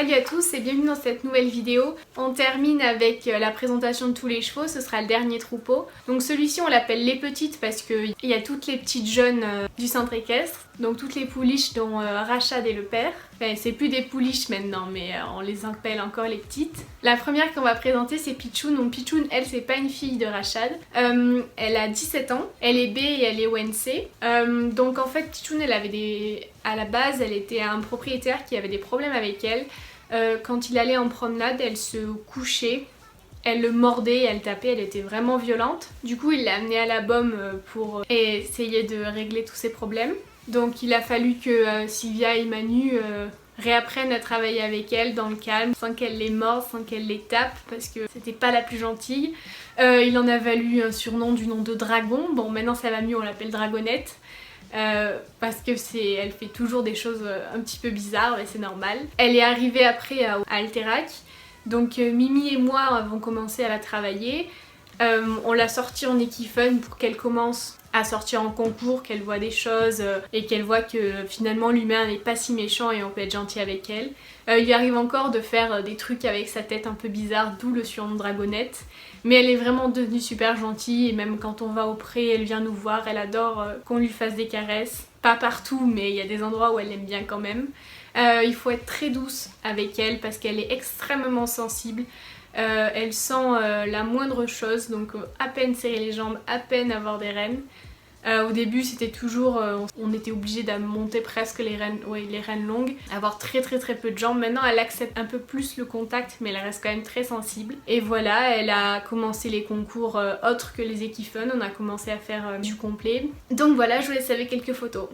Salut à tous et bienvenue dans cette nouvelle vidéo. On termine avec la présentation de tous les chevaux, ce sera le dernier troupeau. Donc celui-ci on l'appelle les petites parce qu'il y a toutes les petites jeunes du centre équestre. Donc toutes les pouliches dont Rachad est le père. Enfin c'est plus des pouliches maintenant mais on les appelle encore les petites. La première qu'on va présenter c'est Pichoun. Donc Pichoun elle c'est pas une fille de Rachad. Elle a 17 ans, elle est B et elle est ONC. Donc en fait Pichoun elle avait à la base elle était un propriétaire qui avait des problèmes avec elle. Quand il allait en promenade elle se couchait. Elle le mordait, elle tapait, elle était vraiment violente. Du coup, il l'a amenée à la baume pour essayer de régler tous ses problèmes. Donc il a fallu que Sylvia et Manu réapprennent à travailler avec elle dans le calme, sans qu'elle les morde, sans qu'elle les tape, parce que c'était pas la plus gentille. Il en a valu un surnom du nom de Dragon. Bon, maintenant ça va mieux, on l'appelle Dragonnette. Parce que elle fait toujours des choses un petit peu bizarres, mais c'est normal. Elle est arrivée après à Alterac. Donc Mimi et moi avons commencé à la travailler. On l'a sortie en équifun pour qu'elle commence à sortir en concours, qu'elle voit des choses et qu'elle voit que finalement l'humain n'est pas si méchant et on peut être gentil avec elle. Il lui arrive encore de faire des trucs avec sa tête un peu bizarre, d'où le surnom de Dragonnette. Mais elle est vraiment devenue super gentille et même quand on va au pré, elle vient nous voir, elle adore qu'on lui fasse des caresses. Pas partout, mais il y a des endroits où elle aime bien quand même. Il faut être très douce avec elle parce qu'elle est extrêmement sensible. Elle sent la moindre chose, donc à peine serrer les jambes, à peine avoir des rênes. Au début c'était toujours, on était obligé de monter presque les rênes longues, avoir très peu de jambes. Maintenant elle accepte un peu plus le contact mais elle reste quand même très sensible. Et voilà, elle a commencé les concours autres que les équifun, on a commencé à faire du complet. Donc voilà, je vous laisse avec quelques photos.